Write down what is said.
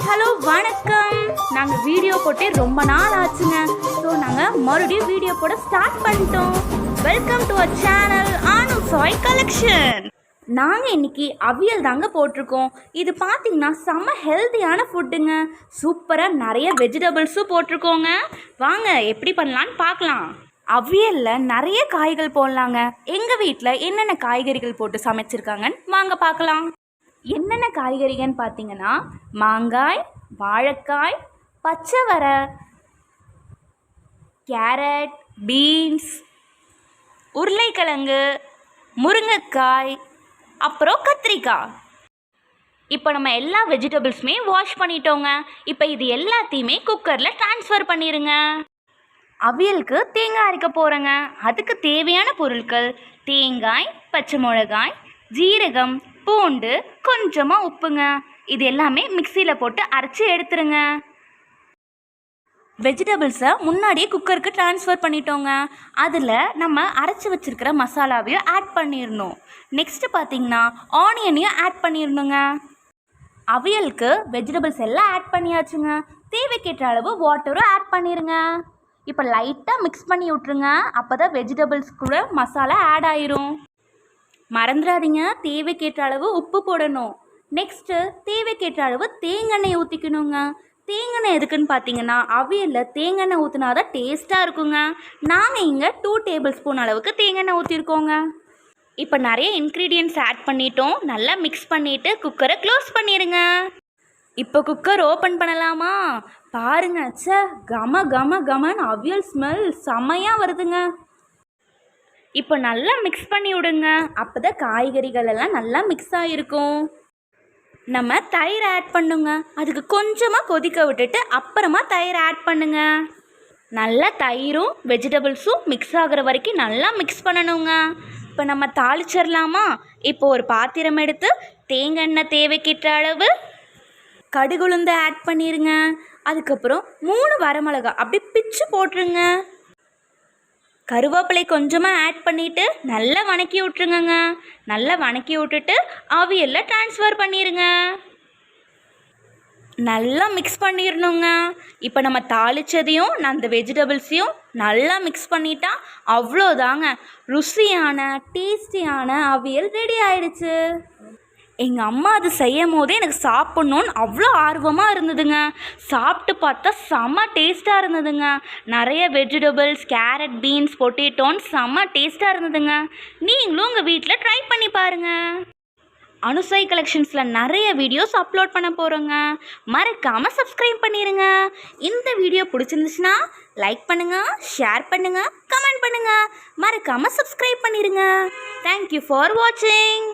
Hello வணக்கம். நாங்கள் video போட்டு ரொம்ப நாள் ஆச்சுங்க. ஸோ நாங்கள் மறுபடியும் வீடியோ போட ஸ்டார்ட் பண்ணிட்டோம். Welcome to our channel Anu Sai collection. நாங்கள் இன்றைக்கி அவியல் தாங்க போட்டிருக்கோம். இது பார்த்திங்கன்னா செம்ம ஹெல்த்தியான ஃபுட்டுங்க. சூப்பராக நிறைய வெஜிடபிள்ஸும் போட்டிருக்கோங்க. வாங்க எப்படி பண்ணலான்னு பார்க்கலாம். அவியலில் நிறைய காய்கள் போடலாங்க. எங்கள் வீட்டில் என்னென்ன காய்கறிகள் போட்டு சமைச்சிருக்காங்கன்னு வாங்க பார்க்கலாம். என்னென்ன காய்கறிகள்னு பார்த்தீங்கன்னா மாங்காய், வாழைக்காய், பச்சைவரை, கேரட், பீன்ஸ், உருளைக்கிழங்கு, முருங்கைக்காய், அப்புறம் கத்திரிக்காய். இப்போ நம்ம எல்லா வெஜிடபிள்ஸுமே வாஷ் பண்ணிட்டோங்க. இப்போ இது எல்லாத்தையுமே குக்கரில் ட்ரான்ஸ்ஃபர் பண்ணிடுங்க. அவியலுக்கு தேங்காய் அரைக்க போகிறேங்க. அதுக்கு தேவையான பொருட்கள் தேங்காய், பச்சை மிளகாய், ஜீரகம், பூண்டு, கொஞ்சமாக உப்புங்க. இது எல்லாமே மிக்சியில் போட்டு அரைச்சி எடுத்துருங்க. வெஜிடபிள்ஸை முன்னாடியே குக்கருக்கு ட்ரான்ஸ்ஃபர் பண்ணிட்டோங்க. அதில் நம்ம அரைச்சி வச்சுருக்கிற மசாலாவையும் ஆட் பண்ணிடணும். நெக்ஸ்ட்டு பார்த்திங்கன்னா ஆனியனையும் ஆட் பண்ணிடணுங்க. அவியலுக்கு வெஜிடபிள்ஸ் எல்லாம் ஆட் பண்ணியாச்சுங்க. தேவைக்கேற்ற அளவு வாட்டரும் ஆட் பண்ணிடுங்க. இப்போ லைட்டாக மிக்ஸ் பண்ணி விட்ருங்க. அப்போ தான் வெஜிடபிள்ஸ் கூட மசாலா ஆட் ஆயிரும். மறந்துடாதீங்க, தேவைக்கேற்ற அளவு உப்பு போடணும். நெக்ஸ்ட்டு தேவைக்கேற்ற அளவு தேங்காய் ஊற்றிக்கணுங்க. தேங்காய் எதுக்குன்னு பார்த்தீங்கன்னா அவியலில் தேங்காய் ஊற்றினா தான் டேஸ்ட்டாக இருக்குங்க. நாங்கள் இங்கே 2 டேபிள் ஸ்பூன் அளவுக்கு தேங்காய் ஊற்றிருக்கோங்க. இப்போ நிறைய இன்க்ரீடியன்ட்ஸ் ஆட் பண்ணிட்டோம். நல்லா மிக்ஸ் பண்ணிவிட்டு குக்கரை க்ளோஸ் பண்ணிடுங்க. இப்போ குக்கர் ஓப்பன் பண்ணலாமா? பாருங்க, கம கம கமன்னு அவியல் ஸ்மெல் செம்மையாக வருதுங்க. இப்போ நல்லா மிக்ஸ் பண்ணி விடுங்க. அப்போ தான் காய்கறிகள் எல்லாம் நல்லா மிக்ஸ் ஆகிருக்கும். நம்ம தயிர் ஆட் பண்ணுங்க. அதுக்கு கொஞ்சமாக கொதிக்க விட்டுட்டு அப்புறமா தயிர் ஆட் பண்ணுங்க. நல்லா தயிரும் வெஜிடபிள்ஸும் மிக்ஸ் ஆகிற வரைக்கும் நல்லா மிக்ஸ் பண்ணணுங்க. இப்போ நம்ம தாளிச்சிடலாமா? இப்போ ஒரு பாத்திரம் எடுத்து தேங்காய் எண்ணெய் தேவைக்கேற்ற அளவு, கடுகுளுந்து ஆட் பண்ணிடுங்க. அதுக்கப்புறம் 3 வரமிளகா அப்படி பிச்சு போட்டுருங்க. கருவேப்பிலை கொஞ்சமாக ஆட் பண்ணிவிட்டு நல்லா வணக்கி விட்ருங்க. நல்லா வணக்கி விட்டுட்டு அவியலில் ட்ரான்ஸ்ஃபர் பண்ணிடுங்க. நல்லா மிக்ஸ் பண்ணிடணுங்க. இப்போ நம்ம தாளித்ததையும் அந்த வெஜிடபிள்ஸையும் நல்லா மிக்ஸ் பண்ணிட்டா அவ்வளோதாங்க, ருசியான டேஸ்டியான அவியல் ரெடி ஆயிடுச்சு. எங்கள் அம்மா அது செய்யும் போதே எனக்கு சாப்பிட்ணுன்னு அவ்வளோ ஆர்வமாக இருந்ததுங்க. சாப்பிட்டு பார்த்தா செம்ம டேஸ்ட்டாக இருந்ததுங்க. நிறைய வெஜிடபிள்ஸ், கேரட், பீன்ஸ், பொட்டேட்டோன்னு செம்ம டேஸ்ட்டாக இருந்ததுங்க. நீங்களும் உங்கள் வீட்டில் ட்ரை பண்ணி பாருங்கள். அனுசாய் கலெக்ஷன்ஸில் நிறைய வீடியோஸ் அப்லோட் பண்ண போகிறோங்க. மறக்காமல் சப்ஸ்கிரைப் பண்ணிடுங்க. இந்த வீடியோ பிடிச்சிருந்துச்சுன்னா லைக் பண்ணுங்கள், ஷேர் பண்ணுங்கள், கமெண்ட் பண்ணுங்கள். மறக்காமல் சப்ஸ்கிரைப் பண்ணிடுங்க. தேங்க்யூ ஃபார் வாட்சிங்.